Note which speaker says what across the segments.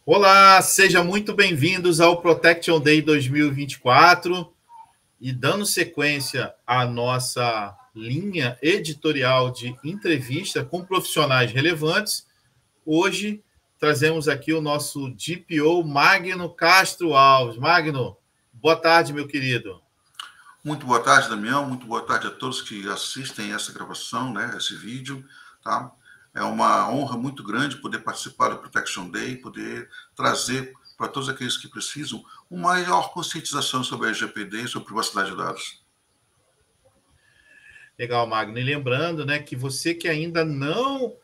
Speaker 1: Olá, sejam muito bem-vindos ao Protection Day 2024 e dando sequência à nossa linha editorial de entrevista com profissionais relevantes, hoje trazemos aqui o nosso DPO Magno Castro Alves. Magno, boa tarde, meu querido.
Speaker 2: Muito boa tarde, Damião. Muito boa tarde a todos que assistem essa gravação, esse vídeo, tá? É uma honra muito grande poder participar do Protection Day, poder trazer para todos aqueles que precisam uma maior conscientização sobre a LGPD e sobre privacidade de dados.
Speaker 1: Legal, Magno. E lembrando, que você que ainda não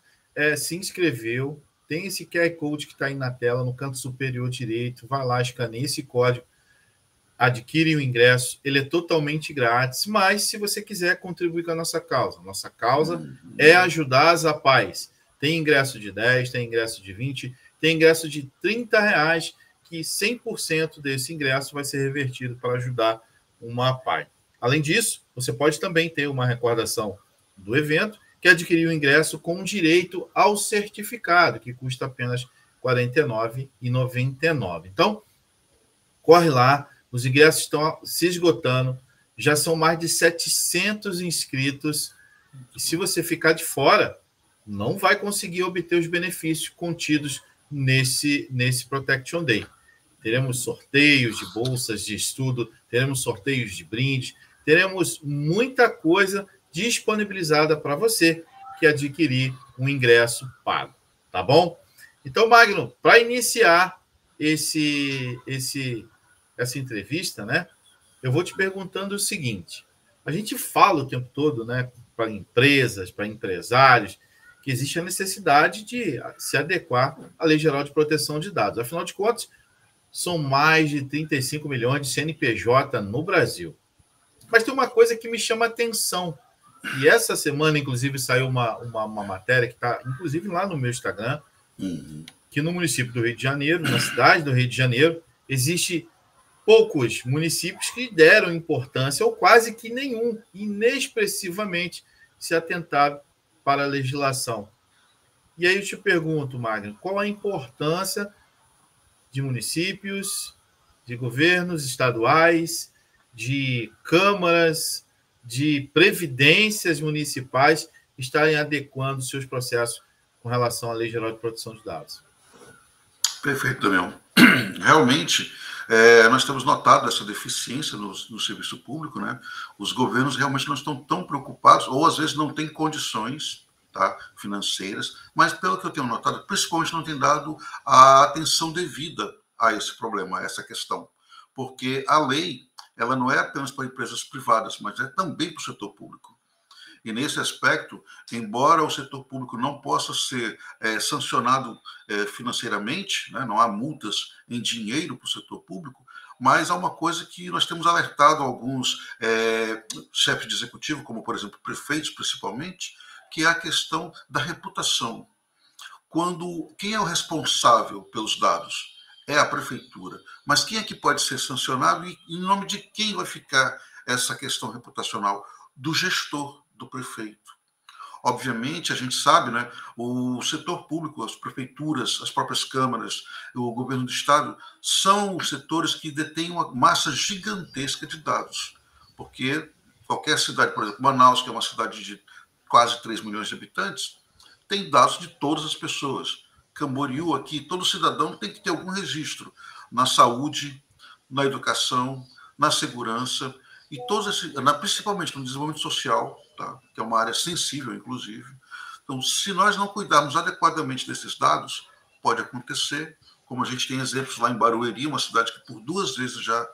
Speaker 1: se inscreveu, tem esse QR Code que está aí na tela, no canto superior direito, vai lá, escaneia esse código, adquire o ingresso, ele é totalmente grátis, mas se você quiser contribuir com a nossa causa é ajudar as APAES. Tem ingresso de 10, tem ingresso de 20, tem ingresso de R$30, que 100% desse ingresso vai ser revertido para ajudar uma APAE. Além disso, você pode também ter uma recordação do evento, que é adquirir o ingresso com direito ao certificado, que custa apenas R$ 49,99. Então, corre lá, os ingressos estão se esgotando, já são mais de 700 inscritos, e se você ficar de fora, não vai conseguir obter os benefícios contidos nesse Protection Day. Teremos sorteios de bolsas de estudo, teremos sorteios de brindes, teremos muita coisa disponibilizada para você que adquirir um ingresso pago, tá bom? Então, Magno, para iniciar essa entrevista, eu vou te perguntando o seguinte: a gente fala o tempo todo, para empresas, para empresários, que existe a necessidade de se adequar à Lei Geral de Proteção de Dados. Afinal de contas, são mais de 35 milhões de CNPJ no Brasil. Mas tem uma coisa que me chama a atenção, e essa semana, inclusive, saiu uma matéria que está, inclusive, lá no meu Instagram, que no município do Rio de Janeiro, na cidade do Rio de Janeiro, existe poucos municípios que deram importância, ou quase que nenhum, inexpressivamente, se atentaram para a legislação. E aí eu te pergunto, Magno, qual a importância de municípios, de governos estaduais, de câmaras, de previdências municipais estarem adequando seus processos com relação à Lei Geral de Proteção de Dados?
Speaker 2: Perfeito, Damião. Realmente, nós temos notado essa deficiência no serviço público, Os governos realmente não estão tão preocupados, ou às vezes não têm condições, financeiras, mas pelo que eu tenho notado, principalmente não tem dado a atenção devida a esse problema, a essa questão. Porque a lei, ela não é apenas para empresas privadas, mas é também para o setor público. E nesse aspecto, embora o setor público não possa ser sancionado financeiramente, não há multas em dinheiro para o setor público, mas há uma coisa que nós temos alertado alguns chefes de executivo, como, por exemplo, prefeitos principalmente, que é a questão da reputação. Quem é o responsável pelos dados? É a prefeitura. Mas quem é que pode ser sancionado e em nome de quem vai ficar essa questão reputacional? Do gestor, do prefeito. Obviamente, a gente sabe, o setor público, as prefeituras, as próprias câmaras, o governo do estado, são os setores que detêm uma massa gigantesca de dados. Porque qualquer cidade, por exemplo, Manaus, que é uma cidade de quase 3 milhões de habitantes, tem dados de todas as pessoas. Camboriú, aqui, todo cidadão tem que ter algum registro na saúde, na educação, na segurança, e principalmente no desenvolvimento social, que é uma área sensível, inclusive. Então, se nós não cuidarmos adequadamente desses dados, pode acontecer, como a gente tem exemplos lá em Barueri, uma cidade que por 2 vezes já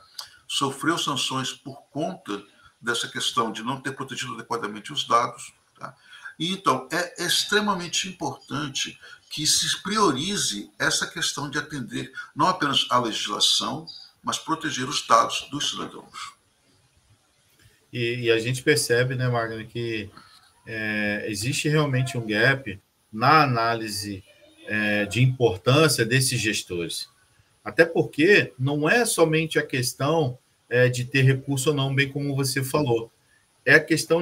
Speaker 2: sofreu sanções por conta dessa questão de não ter protegido adequadamente os dados. E, então, é extremamente importante que se priorize essa questão de atender não apenas a legislação, mas proteger os dados dos cidadãos.
Speaker 1: E a gente percebe, Magno, que existe realmente um gap na análise de importância desses gestores. Até porque não é somente a questão de ter recurso ou não, bem como você falou. É a questão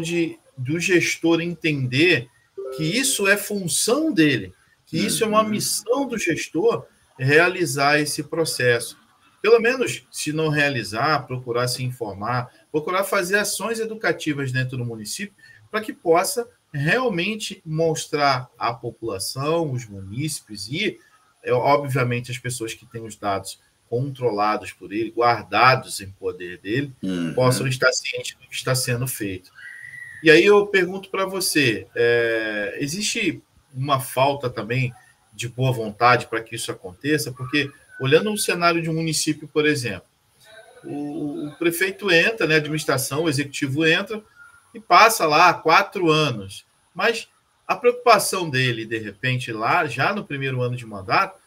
Speaker 1: do gestor entender que isso é função dele, que isso é uma missão do gestor realizar esse processo. Pelo menos, se não realizar, procurar se informar, procurar fazer ações educativas dentro do município para que possa realmente mostrar à população, os munícipes e, obviamente, as pessoas que têm os dados controlados por ele, guardados em poder dele, possam estar cientes do que está sendo feito. E aí eu pergunto para você, existe uma falta também de boa vontade para que isso aconteça? Porque, olhando um cenário de um município, por exemplo, o prefeito entra, né, a administração, o executivo entra e passa lá 4 anos. Mas a preocupação dele, de repente, lá, já no primeiro ano de mandato,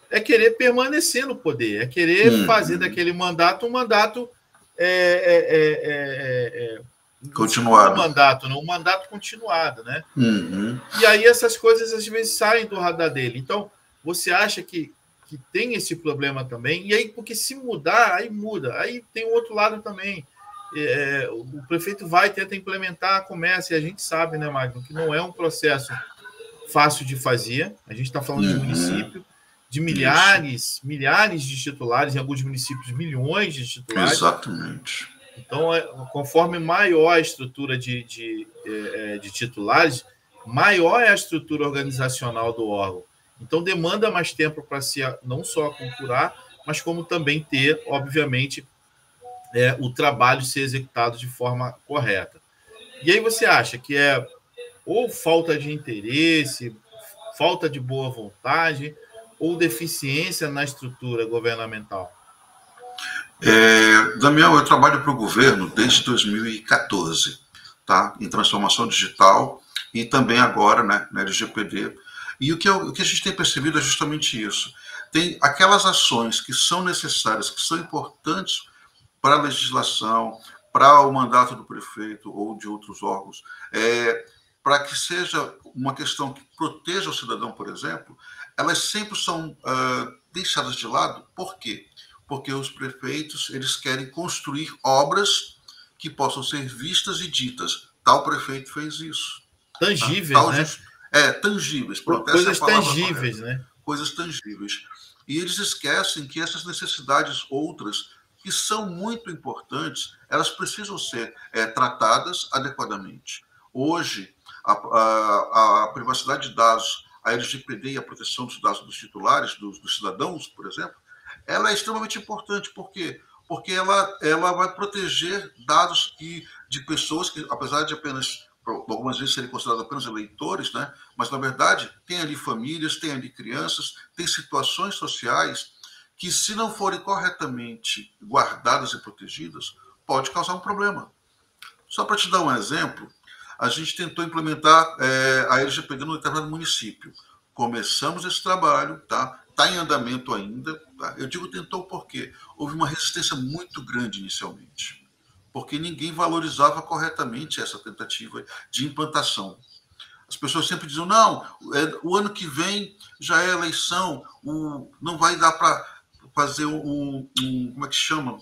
Speaker 1: é querer permanecer no poder, é querer fazer daquele mandato um mandato
Speaker 2: continuado.
Speaker 1: Um mandato continuado, né? E aí essas coisas às vezes saem do radar dele. Então, você acha que tem esse problema também? E aí, porque se mudar, aí muda. Aí tem o outro lado também. O prefeito vai tentar implementar, começa, e a gente sabe, né, Magno, que não é um processo fácil de fazer. A gente está falando de município, de milhares de titulares, em alguns municípios, milhões de titulares.
Speaker 2: Exatamente.
Speaker 1: Então, conforme maior a estrutura de titulares, maior é a estrutura organizacional do órgão. Então, demanda mais tempo para se não só aculturar, mas como também ter, obviamente, o trabalho ser executado de forma correta. E aí você acha que é ou falta de interesse, falta de boa vontade, ou deficiência na estrutura governamental?
Speaker 2: Damião, eu trabalho para o governo desde 2014, tá? Em transformação digital e também agora, né, na LGPD. E o que a gente tem percebido é justamente isso. Tem aquelas ações que são necessárias, que são importantes para a legislação, para o mandato do prefeito ou de outros órgãos, para que seja uma questão que proteja o cidadão, por exemplo, elas sempre são deixadas de lado. Por quê? Porque os prefeitos eles querem construir obras que possam ser vistas e ditas. Tal prefeito fez isso.
Speaker 1: Tangíveis, tá?
Speaker 2: Né? Tangíveis. Pronto,
Speaker 1: coisas tangíveis, né?
Speaker 2: Coisas tangíveis. E eles esquecem que essas necessidades outras, que são muito importantes, elas precisam ser tratadas adequadamente. Hoje, a privacidade de dados, a LGPD e a proteção dos dados dos titulares, dos cidadãos, por exemplo, ela é extremamente importante. Por quê? Porque ela vai proteger dados de pessoas que, apesar de algumas vezes serem considerados apenas eleitores, né? Mas, na verdade, tem ali famílias, tem ali crianças, tem situações sociais que, se não forem corretamente guardadas e protegidas, pode causar um problema. Só para te dar um exemplo, a gente tentou implementar a LGPD no determinado município. Começamos esse trabalho, tá? Está em andamento ainda. Tá? Eu digo tentou porque houve uma resistência muito grande inicialmente, porque ninguém valorizava corretamente essa tentativa de implantação. As pessoas sempre diziam, não, o ano que vem já é eleição, não vai dar para fazer como é que chama?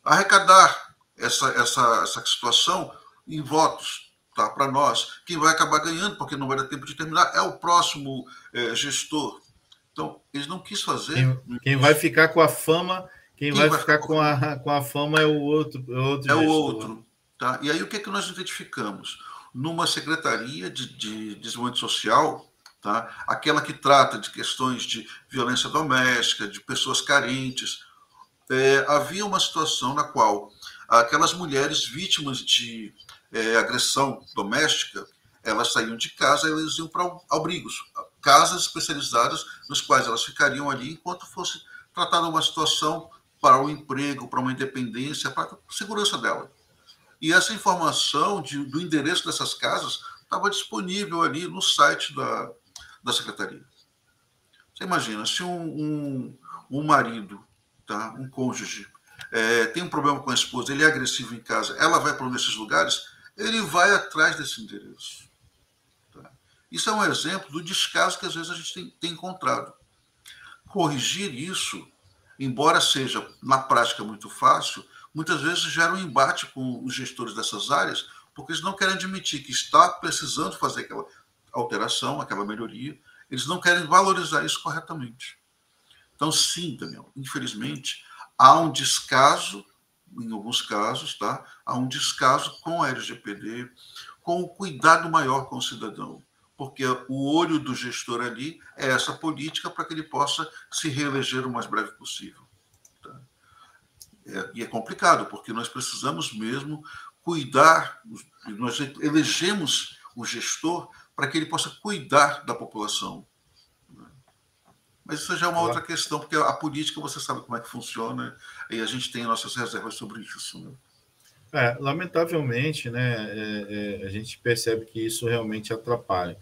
Speaker 2: Arrecadar essa situação em votos, tá? Para nós. Quem vai acabar ganhando, porque não vai dar tempo de terminar, é o próximo gestor. Então, eles não quis fazer.
Speaker 1: Quem vai ficar com a fama, quem vai ficar com a fama é o outro.
Speaker 2: É o outro. Tá? E aí o que nós identificamos? Numa secretaria de desenvolvimento social, tá? Aquela que trata de questões de violência doméstica, de pessoas carentes, havia uma situação na qual aquelas mulheres vítimas de agressão doméstica, elas saíam de casa e elas iam para abrigos, casas especializadas nas quais elas ficariam ali enquanto fosse tratada uma situação para o emprego, para uma independência, para a segurança dela. E essa informação do endereço dessas casas estava disponível ali no site da secretaria. Você imagina, se um marido, tá, um cônjuge, tem um problema com a esposa, ele é agressivo em casa, ela vai para um desses lugares, ele vai atrás desse endereço. Tá? Isso é um exemplo do descaso que às vezes a gente tem encontrado. Corrigir isso, embora seja na prática muito fácil, muitas vezes gera um embate com os gestores dessas áreas, porque eles não querem admitir que está precisando fazer aquela alteração, aquela melhoria, eles não querem valorizar isso corretamente. Então, sim, Daniel, infelizmente, há um descaso, em alguns casos, tá? Há um descaso com a LGPD, com o cuidado maior com o cidadão, porque o olho do gestor ali é essa política para que ele possa se reeleger o mais breve possível. Tá? E é complicado, porque nós precisamos mesmo cuidar, nós elegemos o gestor para que ele possa cuidar da população. Mas isso já é uma outra questão, porque a política, você sabe como é que funciona, e a gente tem nossas reservas sobre isso. Né?
Speaker 1: Lamentavelmente, né, a gente percebe que isso realmente atrapalha.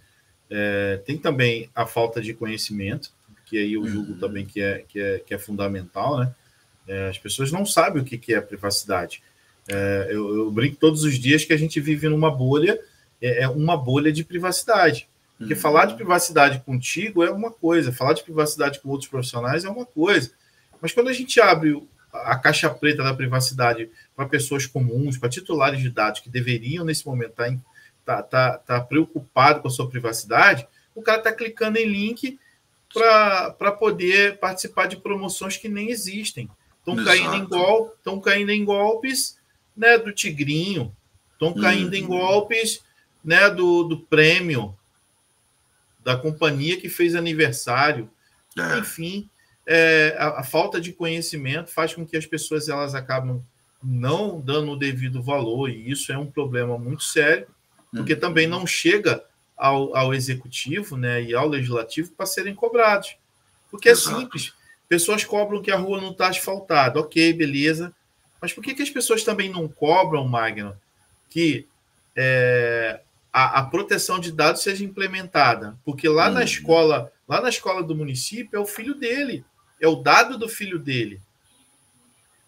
Speaker 1: Tem também a falta de conhecimento, que aí eu julgo também que é fundamental, né? As pessoas não sabem o que é privacidade. Eu brinco todos os dias que a gente vive numa bolha, uma bolha de privacidade. Porque falar de privacidade contigo é uma coisa, falar de privacidade com outros profissionais é uma coisa. Mas quando a gente abre a caixa preta da privacidade para pessoas comuns, para titulares de dados que deveriam, nesse momento, tá preocupado com a sua privacidade, o cara está clicando em link para poder participar de promoções que nem existem. Estão caindo em golpes, né, do Tigrinho, estão caindo em golpes, né, do prêmio, da companhia que fez aniversário. Enfim, a falta de conhecimento faz com que as pessoas elas acabam não dando o devido valor, e isso é um problema muito sério, porque também não chega ao executivo, né, e ao legislativo para serem cobrados. Porque é simples. Pessoas cobram que a rua não está asfaltada. Ok, beleza. Mas por que as pessoas também não cobram, Magno, que a proteção de dados seja implementada? Porque lá na escola do município é o filho dele, é o dado do filho dele.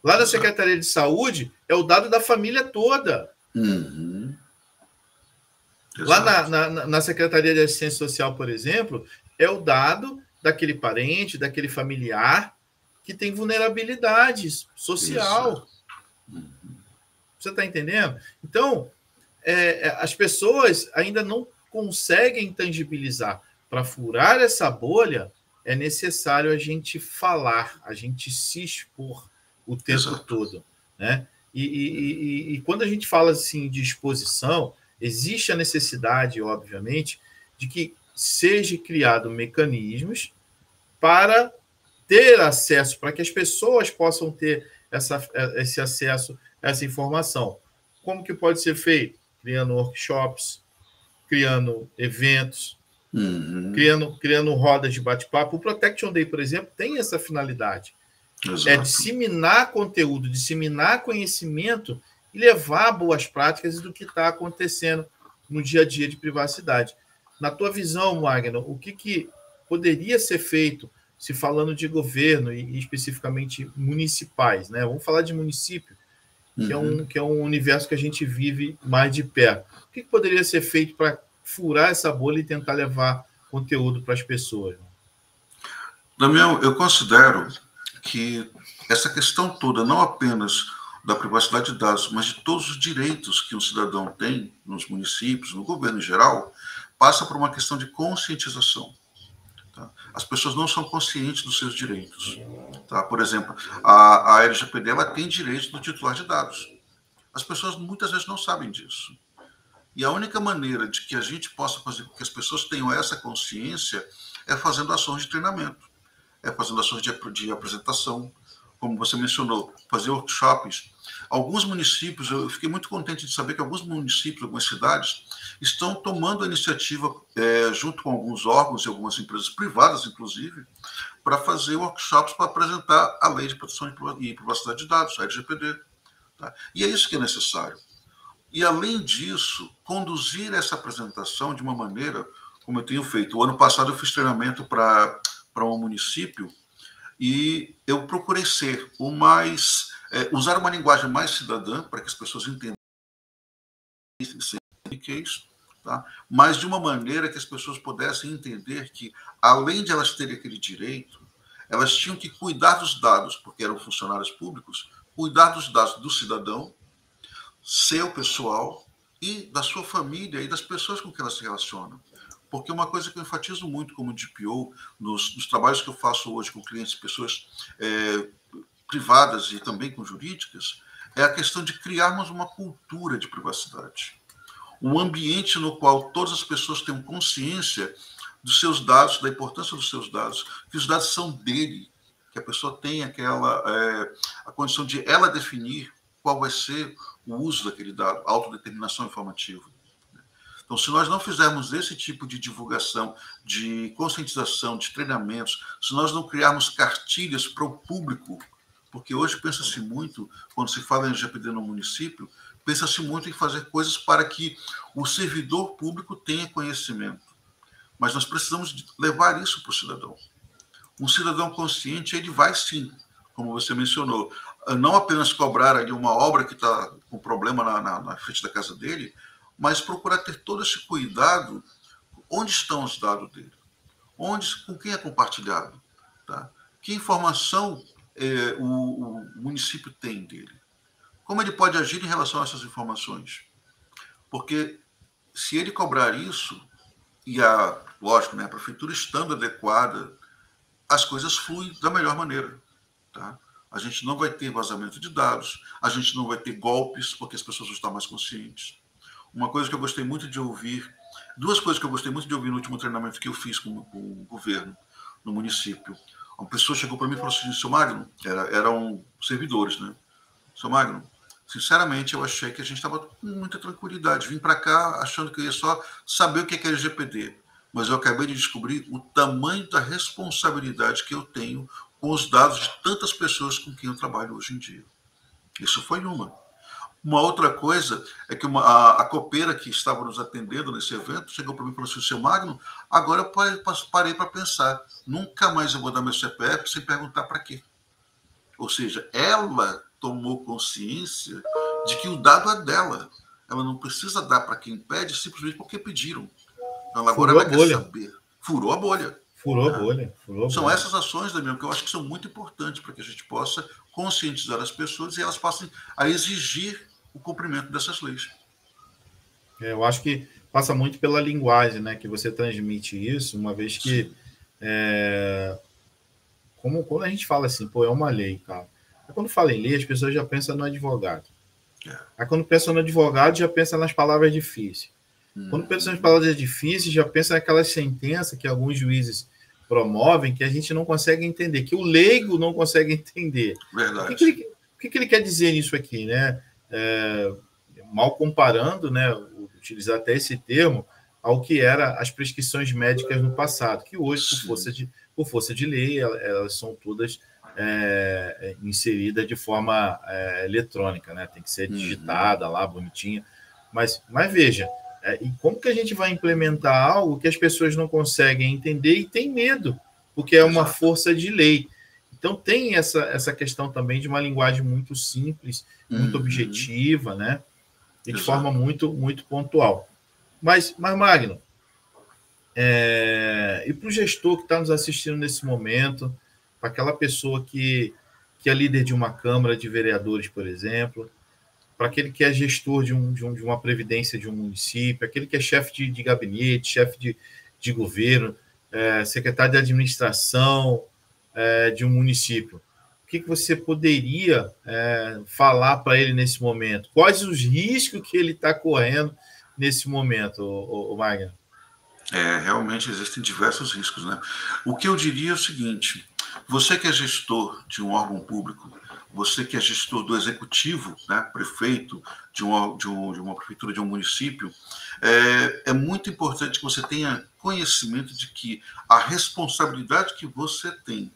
Speaker 1: Lá na Secretaria de Saúde é o dado da família toda. Lá na Secretaria de Assistência Social, por exemplo, é o dado daquele parente, daquele familiar que tem vulnerabilidade social. Você está entendendo? Então, as pessoas ainda não conseguem tangibilizar. Para furar essa bolha, é necessário a gente falar, a gente se expor o tempo todo. Né? E quando a gente fala assim, de exposição, existe a necessidade, obviamente, de que seja criado mecanismos para ter acesso, para que as pessoas possam ter esse acesso a essa informação. Como que pode ser feito? Criando workshops, criando eventos, criando rodas de bate-papo. O Protection Day, por exemplo, tem essa finalidade. É disseminar conteúdo, disseminar conhecimento e levar boas práticas do que está acontecendo no dia a dia de privacidade. Na tua visão, Magno, o que poderia ser feito, se falando de governo e especificamente municipais, né? Vamos falar de município, que é um universo que a gente vive mais de perto. O que poderia ser feito para furar essa bolha e tentar levar conteúdo para as pessoas?
Speaker 2: Damião, eu considero que essa questão toda, não apenas da privacidade de dados, mas de todos os direitos que um cidadão tem nos municípios, no governo em geral, passa por uma questão de conscientização. Tá? As pessoas não são conscientes dos seus direitos. Tá? Por exemplo, a LGPD ela tem direitos do titular de dados. As pessoas muitas vezes não sabem disso. E a única maneira de que a gente possa fazer com que as pessoas tenham essa consciência é fazendo ações de treinamento, é fazendo ações de apresentação, como você mencionou, fazer workshops. Alguns municípios, eu fiquei muito contente de saber que alguns municípios, algumas cidades, estão tomando a iniciativa, junto com alguns órgãos e algumas empresas privadas, inclusive, para fazer workshops para apresentar a Lei de Proteção e Privacidade de Dados, a LGPD. Tá? E é isso que é necessário. E, além disso, conduzir essa apresentação de uma maneira como eu tenho feito. O ano passado eu fiz treinamento para um município e eu procurei ser usar uma linguagem mais cidadã para que as pessoas entendam o que é isso, tá? Mas de uma maneira que as pessoas pudessem entender que, além de elas terem aquele direito, elas tinham que cuidar dos dados, porque eram funcionários públicos, cuidar dos dados do cidadão, seu pessoal e da sua família e das pessoas com que elas se relacionam. Porque uma coisa que eu enfatizo muito como DPO, nos trabalhos que eu faço hoje com clientes, pessoas privadas e também com jurídicas, é a questão de criarmos uma cultura de privacidade. Um ambiente no qual todas as pessoas tenham consciência dos seus dados, da importância dos seus dados, que os dados são dele, que a pessoa tem a condição de ela definir qual vai ser o uso daquele dado, autodeterminação informativa. Então, se nós não fizermos esse tipo de divulgação, de conscientização, de treinamentos, se nós não criarmos cartilhas para o público, porque hoje pensa-se muito, quando se fala em LGPD no município, pensa-se muito em fazer coisas para que o servidor público tenha conhecimento. Mas nós precisamos levar isso para o cidadão. Um cidadão consciente, ele vai sim, como você mencionou, não apenas cobrar ali uma obra que está com problema na frente da casa dele, mas procurar ter todo esse cuidado. Onde estão os dados dele? Com quem é compartilhado? Tá? Que informação o município tem dele? Como ele pode agir em relação a essas informações? Porque se ele cobrar isso, e lógico, a prefeitura estando adequada, as coisas fluem da melhor maneira. Tá? A gente não vai ter vazamento de dados, a gente não vai ter golpes, porque as pessoas vão estar mais conscientes. Uma coisa que eu gostei muito de ouvir, duas coisas que eu gostei muito de ouvir no último treinamento que eu fiz com o governo, no município. Uma pessoa chegou para mim e falou assim: seu Magno, eram servidores, né? Seu Magno, sinceramente, eu achei que a gente estava com muita tranquilidade. Vim para cá achando que eu ia só saber o que é LGPD. Mas eu acabei de descobrir o tamanho da responsabilidade que eu tenho com os dados de tantas pessoas com quem eu trabalho hoje em dia. Isso foi uma. Uma outra coisa é que a copeira que estava nos atendendo nesse evento chegou para mim e falou assim: seu Magno, agora eu parei para pensar, nunca mais eu vou dar meu CPF sem perguntar para quê. Ou seja, ela tomou consciência de que o dado é dela. Ela não precisa dar para quem pede simplesmente porque pediram. Então, agora ela quer saber. Furou a bolha.
Speaker 1: Furou a bolha.
Speaker 2: São essas ações, Damião, que eu acho que são muito importantes para que a gente possa conscientizar as pessoas e elas passem a exigir o cumprimento dessas leis.
Speaker 1: Eu acho que passa muito pela linguagem, né, que você transmite isso, uma vez que quando a gente fala assim, é uma lei, cara. Quando fala em lei, as pessoas já pensam no advogado. Aí quando pensa no advogado, já pensa nas palavras difíceis. Quando pensa nas palavras difíceis, já pensa naquelas sentenças que alguns juízes promovem que a gente não consegue entender, que o leigo não consegue entender.
Speaker 2: Verdade.
Speaker 1: O que ele quer dizer nisso aqui, né? Mal comparando, né, utilizar até esse termo, ao que eram as prescrições médicas no passado, que hoje, por força de lei, elas são todas inseridas de forma eletrônica, né? Tem que ser digitada lá, bonitinha. Mas veja, e como que a gente vai implementar algo que as pessoas não conseguem entender e tem medo, porque é uma força de lei. Então, tem essa questão também de uma linguagem muito simples, muito objetiva, né? E de forma muito, muito pontual. Mas Magno, e para o gestor que está nos assistindo nesse momento, para aquela pessoa que é líder de uma Câmara de Vereadores, por exemplo, para aquele que é gestor de uma previdência de um município, aquele que é chefe de gabinete, chefe de governo, secretário de administração de um município. O que você poderia falar para ele nesse momento? Quais os riscos que ele está correndo nesse momento, Magno?
Speaker 2: Realmente existem diversos riscos, né? O que eu diria é o seguinte: você que é gestor de um órgão público, você que é gestor do executivo, né, prefeito de uma prefeitura de um município, é muito importante que você tenha conhecimento de que a responsabilidade que você tem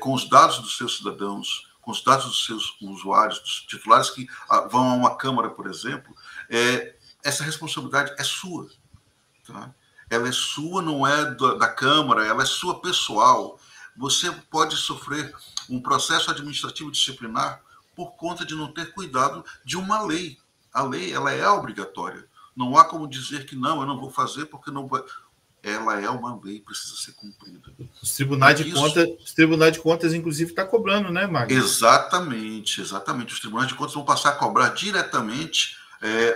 Speaker 2: com os dados dos seus cidadãos, com os dados dos seus usuários, dos titulares que vão a uma Câmara, por exemplo, essa responsabilidade é sua. Tá? Ela é sua, não é da Câmara, ela é sua pessoal. Você pode sofrer um processo administrativo disciplinar por conta de não ter cuidado de uma lei. A lei, ela é obrigatória. Não há como dizer que não, eu não vou fazer porque não vai. Ela é uma lei, precisa ser cumprida.
Speaker 1: Os tribunais de contas, inclusive, está cobrando, né, Magno?
Speaker 2: Exatamente. Os tribunais de contas vão passar a cobrar diretamente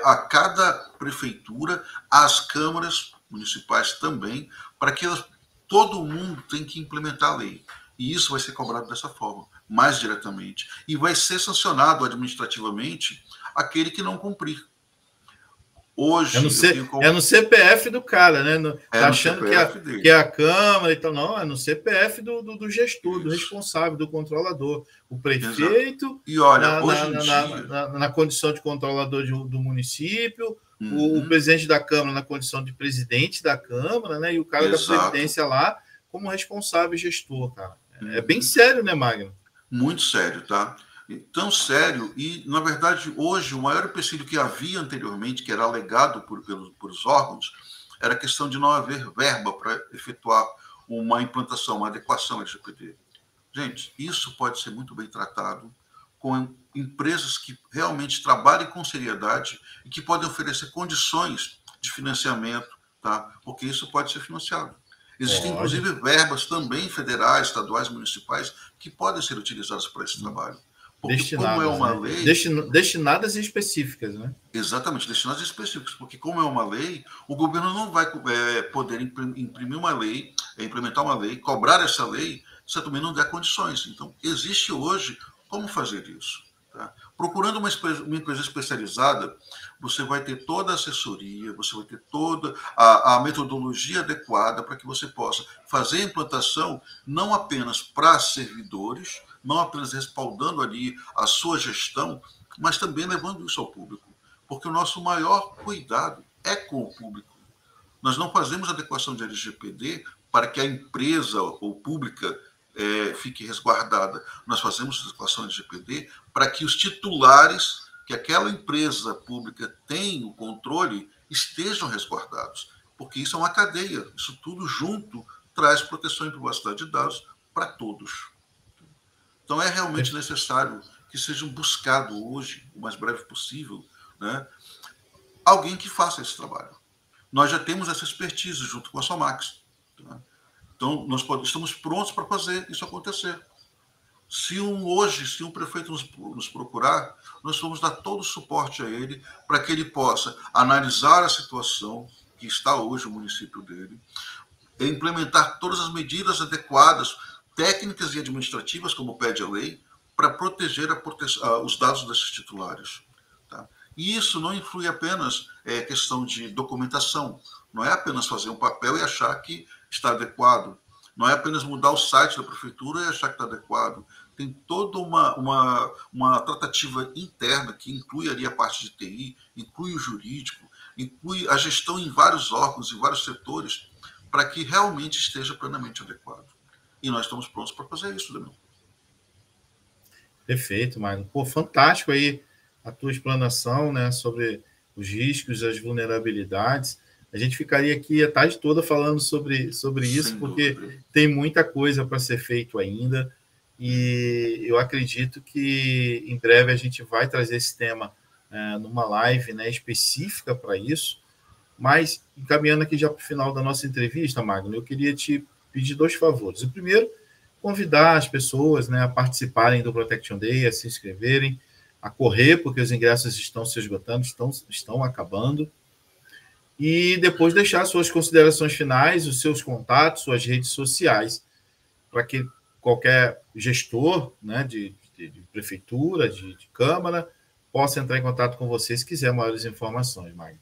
Speaker 2: a cada prefeitura, às câmaras, municipais também, para que todo mundo tem que implementar a lei. E isso vai ser cobrado dessa forma, mais diretamente. E vai ser sancionado administrativamente aquele que não cumprir. Hoje,
Speaker 1: é no CPF do cara, né? Tá achando que é a Câmara e tal. Não, é no CPF do gestor, do responsável, do controlador. O prefeito,
Speaker 2: exato. E olha, hoje em dia...
Speaker 1: na condição de controlador do município, o presidente da Câmara na condição de presidente da Câmara, né? E o cara da presidência lá como responsável e gestor, cara. É bem sério, né, Magno?
Speaker 2: Muito sério, tá? Tão sério, e, na verdade, hoje, o maior empecilho que havia anteriormente, que era alegado por os órgãos, era a questão de não haver verba para efetuar uma implantação, uma adequação LGPD. Gente, isso pode ser muito bem tratado com empresas que realmente trabalhem com seriedade e que podem oferecer condições de financiamento, tá? Porque isso pode ser financiado. Existem, inclusive, verbas também federais, estaduais, municipais, que podem ser utilizadas para esse trabalho. Porque como é uma lei...
Speaker 1: Destinadas e específicas, né?
Speaker 2: Exatamente, destinadas e específicas. Porque como é uma lei, o governo não vai poder imprimir uma lei, implementar uma lei, cobrar essa lei, se também não der condições. Então, existe hoje como fazer isso. Tá? Procurando uma empresa especializada, você vai ter toda a assessoria, você vai ter toda a metodologia adequada para que você possa fazer a implantação não apenas para servidores, não apenas respaldando ali a sua gestão, mas também levando isso ao público. Porque o nosso maior cuidado é com o público. Nós não fazemos adequação de LGPD para que a empresa ou pública fique resguardada. Nós fazemos adequação LGPD para que os titulares que aquela empresa pública tem o controle estejam resguardados. Porque isso é uma cadeia. Isso tudo junto traz proteção e privacidade de dados para todos. Então, é realmente necessário que seja buscado hoje, o mais breve possível, né, alguém que faça esse trabalho. Nós já temos essa expertise junto com a Somax. Tá? Então, nós estamos prontos para fazer isso acontecer. Se um prefeito nos procurar, nós vamos dar todo o suporte a ele para que ele possa analisar a situação que está hoje o município dele, implementar todas as medidas adequadas, técnicas e administrativas, como pede a lei, para proteger os dados desses titulares. Tá? E isso não influi apenas questão de documentação, não é apenas fazer um papel e achar que está adequado, não é apenas mudar o site da prefeitura e achar que está adequado. Tem toda uma tratativa interna que inclui ali a parte de TI, inclui o jurídico, inclui a gestão em vários órgãos, em vários setores, para que realmente esteja plenamente adequado. E nós estamos prontos para fazer isso, Daniel.
Speaker 1: Perfeito, Magno. Pô, fantástico aí a tua explanação, né, sobre os riscos, as vulnerabilidades. A gente ficaria aqui a tarde toda falando sobre isso, porque tem muita coisa para ser feito ainda, e eu acredito que em breve a gente vai trazer esse tema numa live, né, específica para isso. Mas, encaminhando aqui já para o final da nossa entrevista, Magno, eu queria te pedir 2 favores. O primeiro, convidar as pessoas, né, a participarem do Protection Day, a se inscreverem, a correr, porque os ingressos estão se esgotando, estão acabando. E depois deixar suas considerações finais, os seus contatos, suas redes sociais, para que qualquer gestor, né, de prefeitura, de Câmara, possa entrar em contato com você se quiser maiores informações, Magno.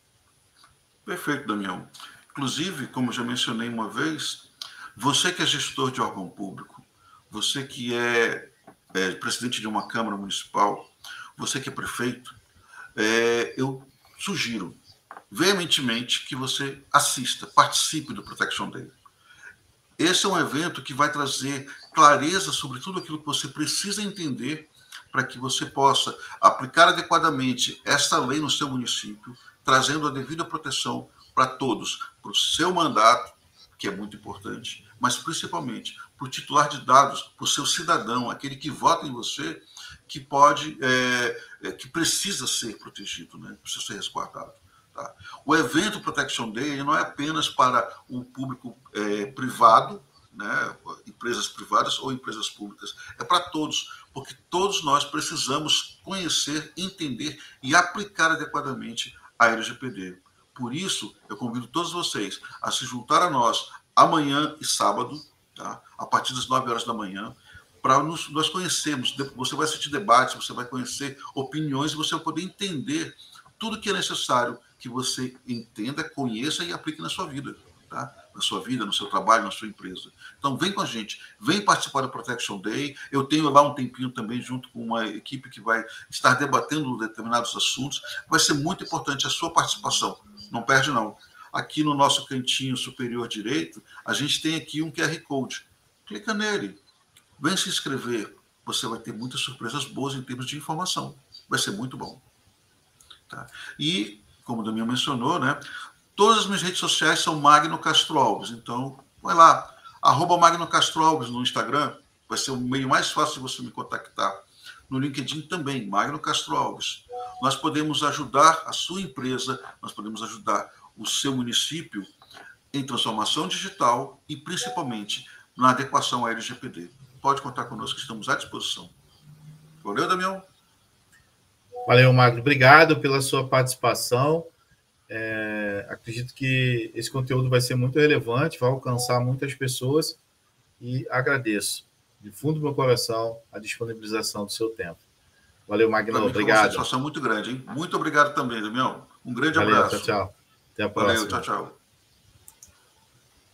Speaker 2: Perfeito, Damião. Inclusive, como já mencionei uma vez, você que é gestor de órgão público, você que é presidente de uma Câmara Municipal, você que é prefeito, eu sugiro veementemente que você assista, participe do Protection Day. Esse é um evento que vai trazer clareza sobre tudo aquilo que você precisa entender para que você possa aplicar adequadamente esta lei no seu município, trazendo a devida proteção para todos, para o seu mandato, que é muito importante, mas principalmente para o titular de dados, para o seu cidadão, aquele que vota em você, que pode, que precisa ser protegido, né? Precisa ser resguardado. Tá? O evento Protection Day não é apenas para o público privado, né? Empresas privadas ou empresas públicas, é para todos, porque todos nós precisamos conhecer, entender e aplicar adequadamente a LGPD. Por isso, eu convido todos vocês a se juntar a nós amanhã e sábado, tá? A partir das 9 horas da manhã, para nós conhecermos. Você vai assistir debates, você vai conhecer opiniões e você vai poder entender tudo que é necessário que você entenda, conheça e aplique na sua vida, tá? Na sua vida, no seu trabalho, na sua empresa. Então, vem com a gente, vem participar do Protection Day. Eu tenho lá um tempinho também junto com uma equipe que vai estar debatendo determinados assuntos. Vai ser muito importante a sua participação. Não perde, não. Aqui no nosso cantinho superior direito, a gente tem aqui um QR Code. Clica nele. Vem se inscrever. Você vai ter muitas surpresas boas em termos de informação. Vai ser muito bom. Tá? E, como o Damião mencionou, né, todas as minhas redes sociais são Magno Castro Alves. Então, vai lá. @Magno Castro Alves no Instagram. Vai ser o meio mais fácil de você me contactar. No LinkedIn também, Magno Castro Alves. Nós podemos ajudar a sua empresa, nós podemos ajudar o seu município em transformação digital e, principalmente, na adequação à LGPD. Pode contar conosco, estamos à disposição. Valeu, Damião.
Speaker 1: Valeu, Magno. Obrigado pela sua participação. Acredito que esse conteúdo vai ser muito relevante, vai alcançar muitas pessoas e agradeço, de fundo do meu coração, a disponibilização do seu tempo. Valeu, Magno. Obrigado.
Speaker 2: Foi uma satisfação muito grande, hein? Muito obrigado também, Damião. Um grande
Speaker 1: Valeu,
Speaker 2: abraço.
Speaker 1: Tchau, tchau. Até a próxima.
Speaker 2: Valeu, tchau, tchau.